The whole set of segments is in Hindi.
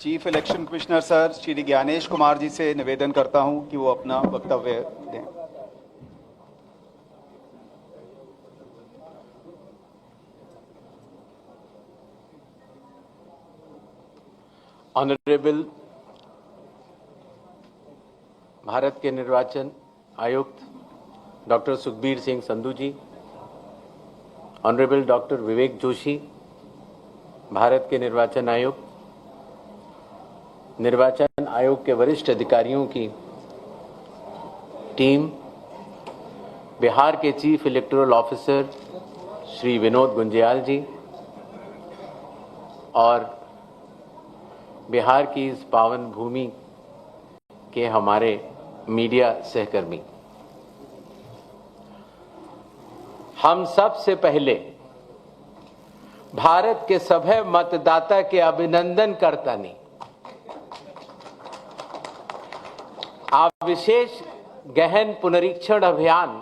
Chief election commissioner sir Shri Gyanesh Kumar ji से निवेदन करता हूं कि वो अपना वक्तव्य दें। ऑनरेबल भारत के निर्वाचन आयुक्त डॉक्टर सुखबीर सिंह संधू जी, ऑनरेबल डॉक्टर विवेक जोशी, भारत के निर्वाचन आयुक्त, निर्वाचन आयोग के वरिष्ठ अधिकारियों की टीम, बिहार के chief electoral officer Shri Vinod Gunjiyal ji और बिहार की इस पावन भूमि के हमारे मीडिया सहकर्मी, हम सबसे पहले भारत के सभे मतदाता के अभिनंदन करतानी आप विशेष गहन पुनरीक्षण अभियान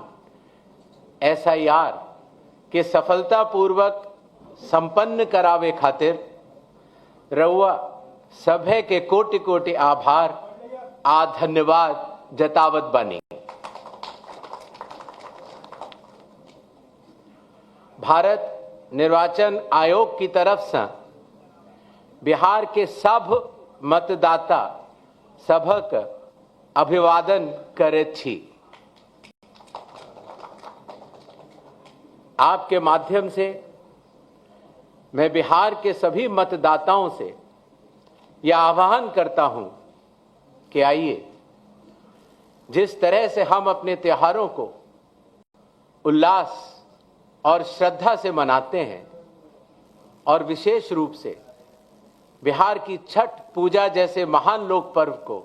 SIR के सफलतापूर्वक संपन्न करावे खातिर रउआ सभे के कोटि कोटि आभार आ धन्यवाद जतावत बानी। भारत निर्वाचन आयोग की तरफ से बिहार के सब मतदाता सभक अभिवादन करैत छी। आपके माध्यम से मैं बिहार के सभी मतदाताओं से यह आह्वान करता हूं कि आइए, जिस तरह से हम अपने त्योहारों को उल्लास और श्रद्धा से मनाते हैं और विशेष रूप से बिहार की छठ पूजा जैसे महान लोक पर्व को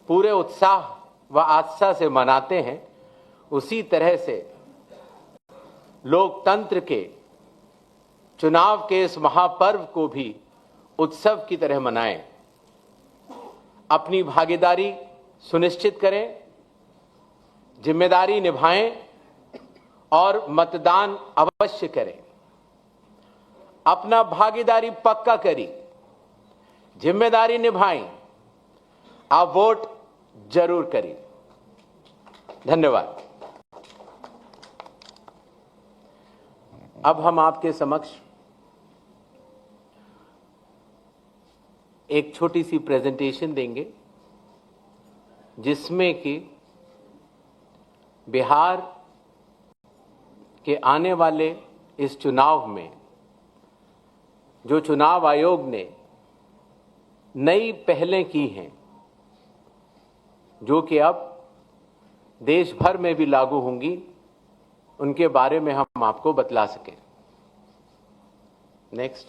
पूरे उत्साह व आस्था से मनाते हैं, उसी तरह से लोकतंत्र के चुनाव के इस महापर्व को भी उत्सव की तरह मनाएं। अपनी भागीदारी सुनिश्चित करें, जिम्मेदारी निभाएं और मतदान अवश्य करें। अपना भागीदारी पक्का करी, जिम्मेदारी निभाएं, आप वोट जरूर करें। धन्यवाद। अब हम आपके समक्ष एक छोटी सी प्रेजेंटेशन देंगे जिसमें कि बिहार के आने वाले इस चुनाव में जो चुनाव आयोग ने नई पहलें की हैं, जो कि अब देश भर में भी लागू होंगी, उनके बारे में हम आपको बतला सकें। नेक्स्ट।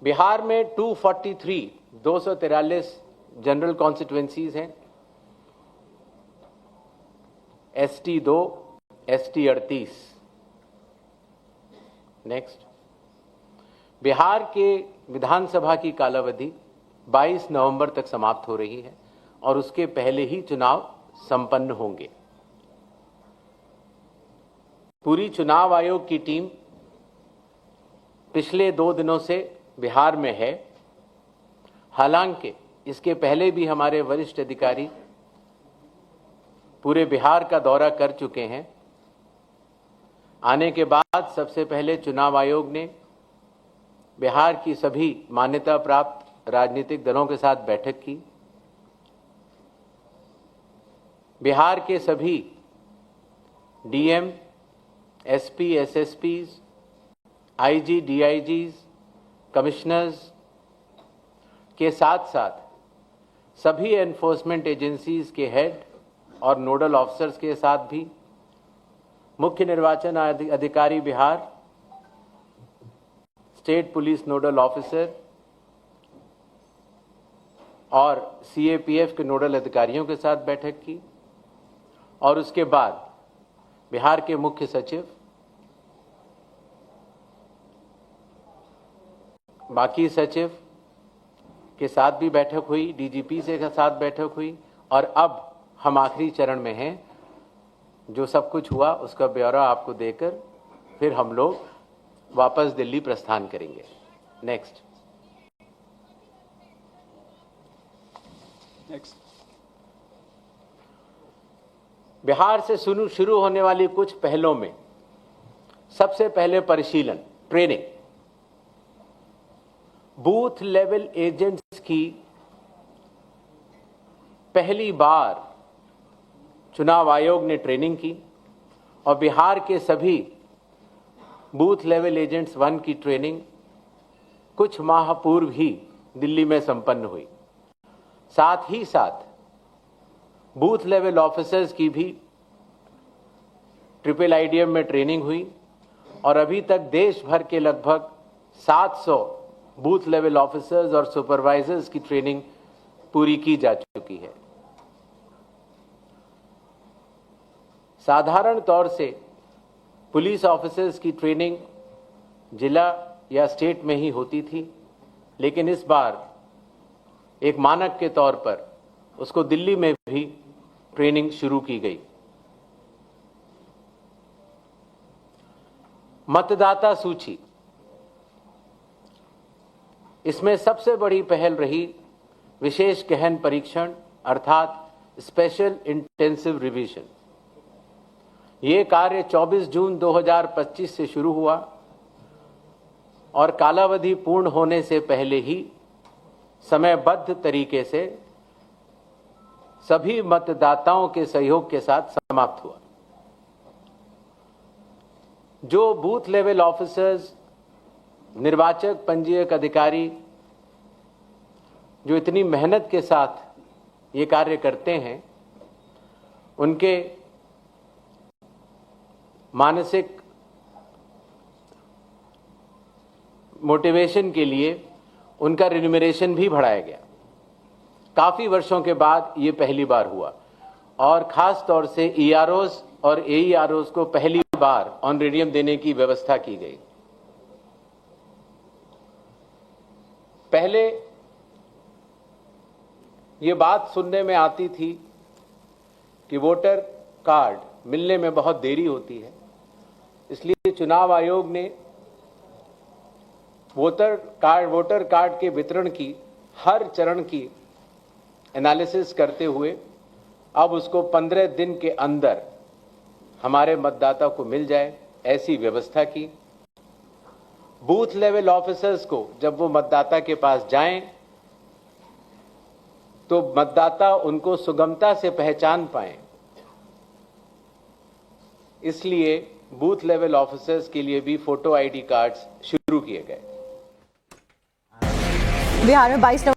बिहार में 243 जनरल कॉन्स्टिट्यूएंसीज हैं, ST 2, ST 38। नेक्स्ट। बिहार के विधानसभा की कालावधि 22 नवंबर तक समाप्त हो रही है और उसके पहले ही चुनाव संपन्न होंगे। पूरी चुनाव आयोग की टीम पिछले 2 दिनों से बिहार में है। हालांकि इसके पहले भी हमारे वरिष्ठ अधिकारी पूरे बिहार का दौरा कर चुके हैं। आने के बाद सबसे पहले चुनाव आयोग ने बिहार की सभी मान्यता प्राप्त राजनीतिक दलों के साथ बैठक की। बिहार के सभी DM, SP, SSPs, IG, DIGs, commissioners के साथ साथ सभी एनफोर्समेंट एजेंसीज के हेड और नोडल ऑफिसर्स के साथ भी मुख्य निर्वाचन अधिकारी Bihar, state police nodal officer और CAPF के नोडल अधिकारियों के साथ बैठक की और उसके बाद बिहार के मुख्य सचिव, बाकी सचिव के साथ भी बैठक हुई, DGP से के साथ बैठक हुई और अब हम आखिरी चरण में हैं। जो सब कुछ हुआ उसका ब्यौरा आपको देकर फिर हम लोग वापस दिल्ली प्रस्थान करेंगे। नेक्स्ट। नेक्स्ट। बिहार से शुरू होने वाली कुछ पहलों में सबसे पहले परिशीलन, ट्रेनिंग। बूथ लेवल एजेंट्स की पहली बार चुनाव आयोग ने ट्रेनिंग की और बिहार के सभी बूथ लेवल एजेंट्स 1 की ट्रेनिंग कुछ माह पूर्व ही दिल्ली में संपन्न हुई। साथ ही साथ बूथ लेवल ऑफिसर्स की भी ट्रिपल आईडीएम में ट्रेनिंग हुई और अभी तक देश भर के लगभग 700 बूथ लेवल ऑफिसर्स और सुपरवाइजर्स की ट्रेनिंग पूरी की जा चुकी है। साधारण तौर से पुलिस ऑफिसर्स की ट्रेनिंग जिला या स्टेट में ही होती थी, लेकिन इस बार एक मानक के तौर पर उसको दिल्ली में भी ट्रेनिंग शुरू की गई। मतदाता सूची, इसमें सबसे बड़ी पहल रही विशेष गहन परीक्षण अर्थात स्पेशल इंटेंसिव रिवीजन। ये कार्य 24 जून 2025 से शुरू हुआ और कालावधि पूर्ण होने से पहले ही समयबद्ध तरीके से सभी मतदाताओं के सहयोग के साथ समाप्त हुआ। जो बूथ लेवल ऑफिसर्स, निर्वाचक पंजीयक अधिकारी जो इतनी मेहनत के साथ ये कार्य करते हैं, उनके मानसिक मोटिवेशन के लिए उनका रिन्यूमरेशन भी बढ़ाया गया। काफी वर्षों के बाद ये पहली बार हुआ और खास तौर से ईआरओज और एईआरओज को पहली बार ऑनरेडियम देने की व्यवस्था की गई। पहले ये बात सुनने में आती थी कि वोटर कार्ड मिलने में बहुत देरी होती है, इसलिए चुनाव आयोग ने वोटर कार्ड के वितरण की हर चरण की एनालिसिस करते हुए अब उसको 15 दिन के अंदर हमारे मतदाता को मिल जाए, ऐसी व्यवस्था की। बूथ लेवल ऑफिसर्स को जब वो मतदाता के पास जाएं तो मतदाता उनको सुगमता से पहचान पाएं, इसलिए बूथ लेवल ऑफिसर्स के लिए भी फोटो आईडी कार्ड्स शुरू किए गए। बिहार में 22